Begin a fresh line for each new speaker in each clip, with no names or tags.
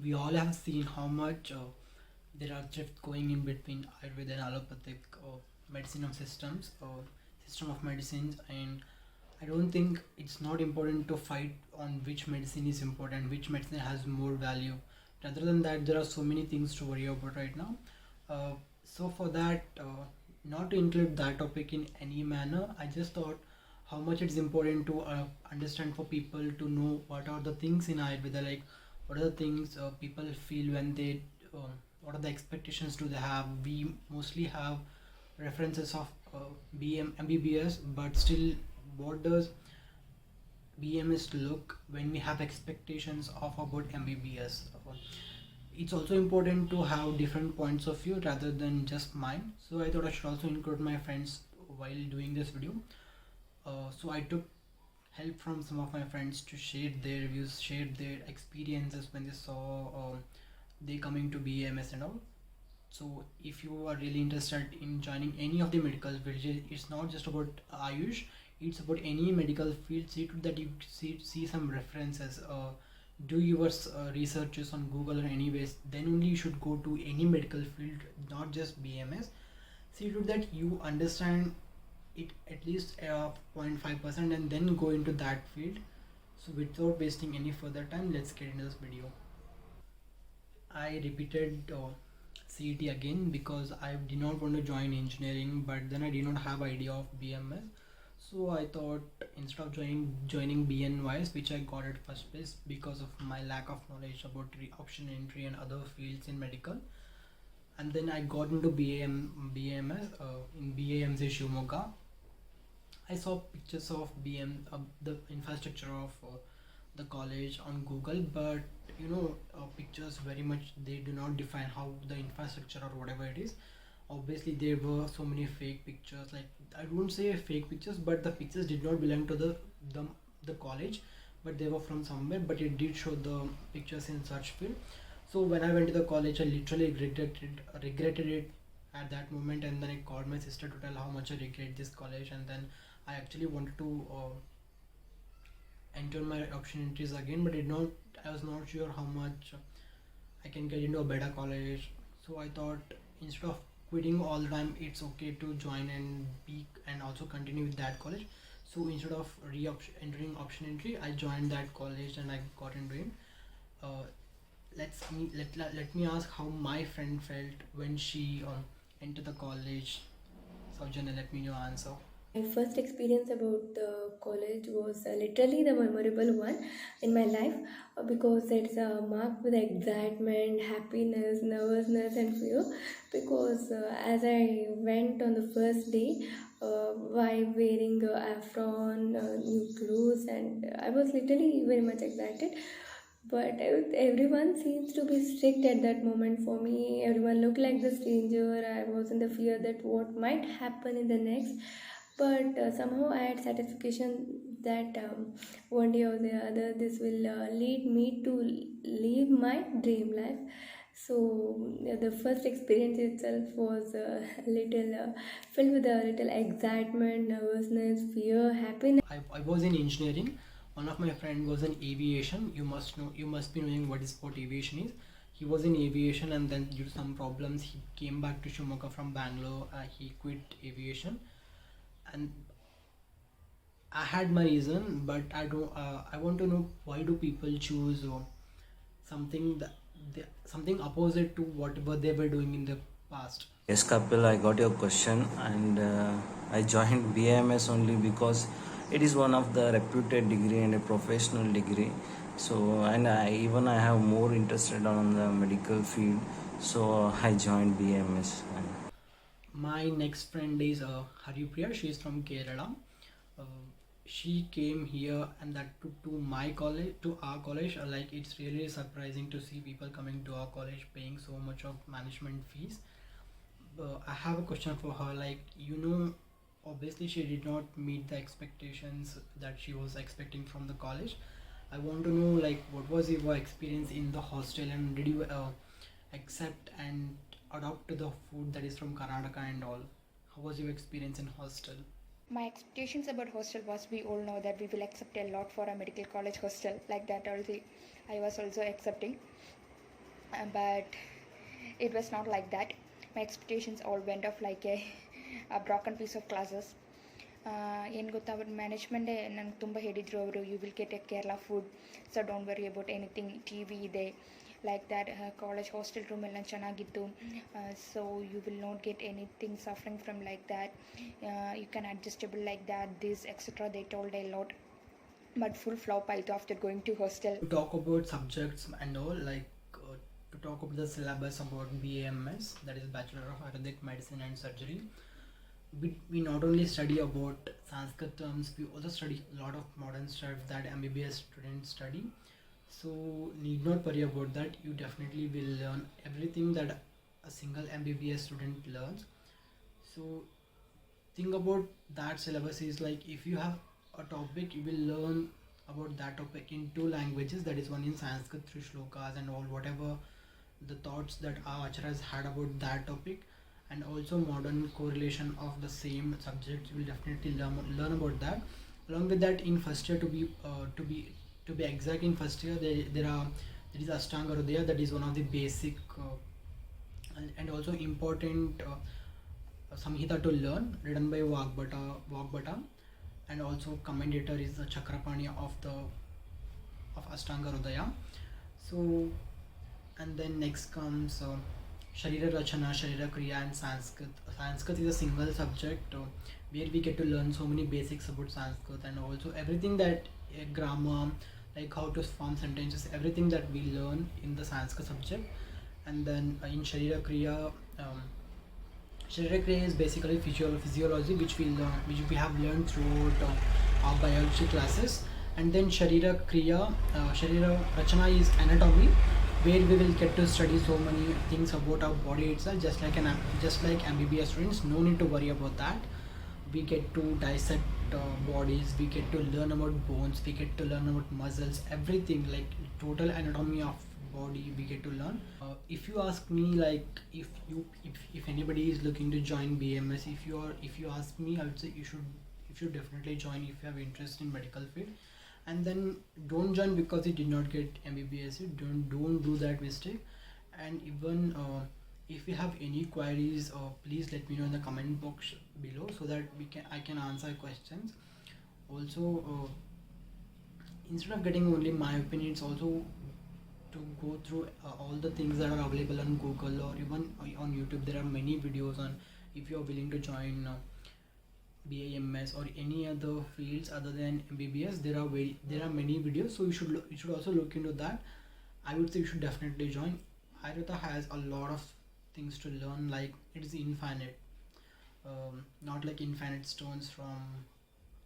We all have seen how much there are drift going in between Ayurveda and allopathic medicine of systems or system of medicines, and I don't think it's not important to fight on which medicine is important, which medicine has more value. Rather than that, there are so many things to worry about right now. So for that, not to include that topic in any manner, I just thought how much it's important to understand for people to know what are the things in Ayurveda, like what are the things people feel when they, what are the expectations do they have. We mostly have references of MBBS, but still, what does BMS look when we have expectations of about MBBS? It's also important to have different points of view rather than just mine. So I thought I should also include my friends while doing this video. So I took help from some of my friends to share their views, share their experiences when they saw they coming to BAMS and all. So if you are really interested in joining any of the medical fields, it's not just about Ayush, it's about any medical field. See to that you see some references. Do your researches on Google or anyways. Then only you should go to any medical field, not just BMS. See to that you understand it at least 0.5% and then go into that field. So without wasting any further time, let's get into this video. I repeated CET again because I did not want to join engineering, but then I did not have idea of BMS. So I thought instead of joining BNYS, which I got at first place because of my lack of knowledge about option entry and other fields in medical, and then I got into BAMS in BAMC Shivamogga. I saw pictures of the infrastructure of the college on Google, but pictures very much they do not define how the infrastructure or whatever it is. Obviously, there were so many fake pictures. Like I won't say fake pictures, but the pictures did not belong to the, the college, but they were from somewhere. But it did show the pictures in such field. So when I went to the college, I literally regretted it at that moment, and then I called my sister to tell how much I regret this college, and then I actually wanted to enter my option entries again, but did not. I was not sure how much I can get into a better college. So I thought instead of quitting all the time, it's okay to join and be and also continue with that college. So instead of entering option entry, I joined that college and I got into it. Uh, let me ask how my friend felt when she entered the college. Saujanya, let me know your answer.
My first experience about the college was literally the memorable one in my life because it's marked with excitement, happiness, nervousness, and fear. Because as I went on the first day, while wearing apron, new clothes, and I was literally very much excited. But everyone seems to be strict at that moment for me. Everyone looked like the stranger. I was in the fear that what might happen in the next. But somehow I had satisfaction that one day or the other this will lead me to live my dream life. So the first experience itself was a little filled with a little excitement, nervousness, fear, happiness.
I was in engineering. One of my friend was in aviation. You must be knowing what aviation is. He was in aviation, and then due to some problems he came back to Shimoga from Bangalore. He quit aviation, and I had my reason, but I don't. I want to know why do people choose something something opposite to whatever they were doing in the past.
Yes, Kapil, I got your question, and I joined BMS only because it is one of the reputed degree and a professional degree. So, and I have more interested on the medical field, so I joined BMS.
My next friend is Haripriya. She is from Kerala. Uh, she came here and that to my college, to our college. Like it's really surprising to see people coming to our college paying so much of management fees. I have a question for her. Like obviously she did not meet the expectations that she was expecting from the college. I want to know like what was your experience in the hostel and did you accept and adopt to the food that is from Karnataka and all? How was your experience in hostel?
My expectations about hostel was we all know that we will accept a lot for a medical college hostel like that also I was also accepting. but it was not like that. My expectations all went off like a broken piece of glasses. ಏನು ಗೊತ್ತಾ, ಅವ್ರ ಮ್ಯಾನೇಜ್ಮೆಂಟೇ ನನಗೆ ತುಂಬ ಹೇಳಿದರು. ಅವರು you will get a Kerala food, so don't worry about anything, T V ಇದೆ like that. College hostel room ಎಲ್ಲ ಚೆನ್ನಾಗಿತ್ತು. So you will not get anything suffering from like that. You can adjustable like that this etcetera they told a lot. But full flop ಆಯಿತು after going to hostel.
To talk about subjects and all, like to talk about the syllabus about BAMS, that is Bachelor of Ayurvedic Medicine and Surgery. We not only study about Sanskrit terms, we also study a lot of modern stuff that MBBS students study. So need not worry about that. You definitely will learn everything that a single MBBS student learns. So think about that syllabus is like, if you have a topic, you will learn about that topic in two languages, that is one in Sanskrit through shlokas and all, whatever the thoughts that our acharyas had about that topic, and also modern correlation of the same subject. You will definitely learn about that. Along with that, in first year, to be exact, in first year there is Ashtanga Hridaya, that is one of the basic and also important Samhita to learn, written by Vagbhata, and also commentator is the Chakrapani of Ashtanga Hridaya. So, and then next comes Sharira Rachana, Sharira Kriya, and Sanskrit. Sanskrit is a single subject where we get to learn so many basics about Sanskrit, and also everything that grammar, like how to form sentences, everything that we learn in the Sanskrit subject. And then in Sharira Kriya, Sharira Kriya is basically physiology, which we have learned throughout our biology classes. And then Sharira Kriya, Sharira Rachana is anatomy, where we will get to study so many things about our body itself, just like MBBS students. No need to worry about that. We get to dissect bodies, we get to learn about bones, we get to learn about muscles, everything, like total anatomy of body we get to learn. If you ask me, like if anybody is looking to join BMS, if you ask me, I would say you should definitely join if you have interest in medical field. And then don't join because you did not get MBBS. Don't do that mistake. And even if you have any queries, please let me know in the comment box below, so that I can answer questions. Also, instead of getting only my opinion, it's also to go through all the things that are available on Google or even on YouTube. There are many videos on, if you are willing to join BAMS or any other fields other than MBBS, there are many videos, so you should also look into that. I would say you should definitely join. Ayurveda has a lot of things to learn, like it is infinite, not like infinite stones from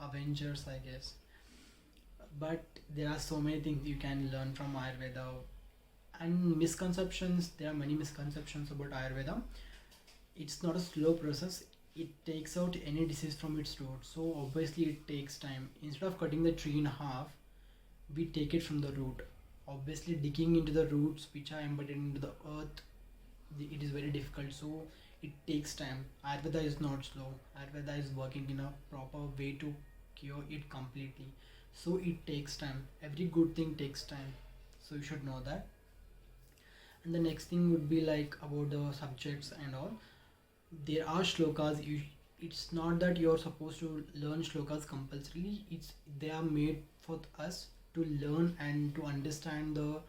Avengers, I guess, but there are so many things you can learn from Ayurveda. And misconceptions, there are many misconceptions about Ayurveda. It's not a slow process. It takes out any disease from its root, so obviously it takes time. Instead of cutting the tree in half, we take it from the root. Obviously digging into the roots which are embedded into the earth, it is very difficult, so it takes time. Ayurveda is not slow. Ayurveda is working in a proper way to cure it completely, so it takes time. Every good thing takes time, so you should know that. And the next thing would be like about the subjects and all. There are shlokas. It's not that you're supposed to learn shlokas compulsorily. They are made for us to learn and to understand the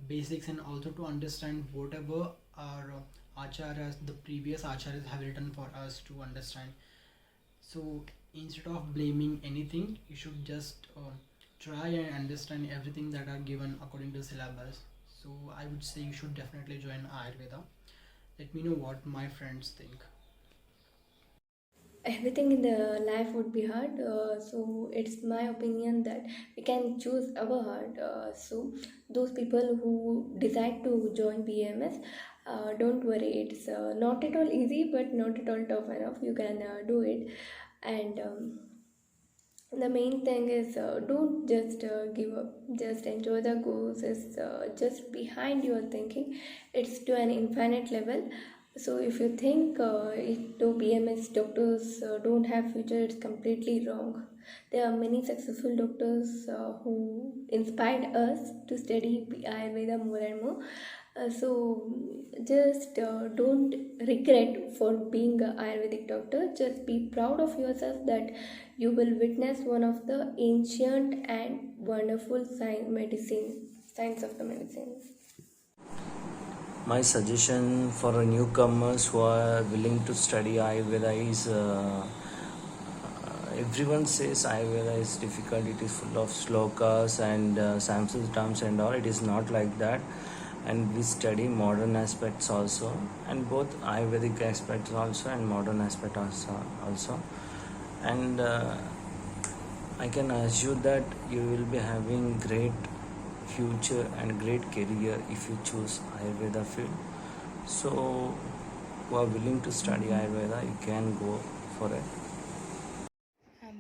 basics, and also to understand whatever our acharyas, the previous acharyas, have written for us to understand. So instead of blaming anything, you should just try and understand everything that are given according to syllabus. So I would say you should definitely join Ayurveda. Let me know what my friends think.
Everything in the life would be hard, so it's my opinion that we can choose our heart. So those people who decide to join BMS, don't worry, it's not at all easy, but not at all tough enough. You can do it. And the main thing is, don't just give up, just enjoy the goals. It's just behind your thinking, it's to an infinite level. So if you think though BMS doctors don't have future, it's completely wrong. There are many successful doctors who inspired us to study Ayurveda more and more. Just don't regret for being an Ayurvedic doctor. Just be proud of yourself that you will witness one of the ancient and wonderful science of the medicine.
My suggestion for newcomers who are willing to study Ayurveda is everyone says Ayurveda is difficult, it is full of slokas and Sanskrit terms and all. It is not like that. And we study modern aspects also, and both Ayurvedic aspects also and modern aspect also. And I can assure that you will be having great future and great career if you choose Ayurveda field. So, who are willing to study Ayurveda, you can go for it.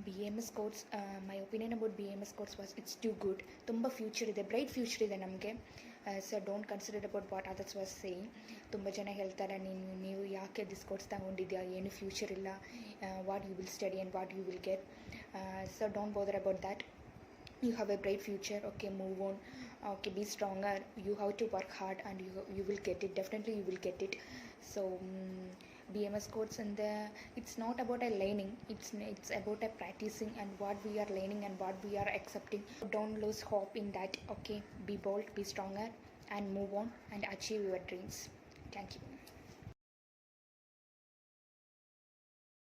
BMS course, my opinion about BMS course was it's too good. ತುಂಬ future ಇದೆ, bright future ಇದೆ ನಮಗೆ. So don't consider about what others was saying. ತುಂಬ ಜನ ಹೇಳ್ತಾರೆ ನೀವು ಯಾಕೆ this course ತಗೊಂಡಿದ್ಯಾ, ಏನು ಫ್ಯೂಚರ್ ಇಲ್ಲ, what you will study and what you will get. So don't bother about that. You have a bright future, okay, move on, okay, be stronger, you have to work hard and you will get it, definitely you will get it. So BMS course, and it's not about a learning, it's about a practicing and what we are learning and what we are accepting. Don't lose hope in that, okay, be bold, be stronger and move on and achieve your dreams. Thank you.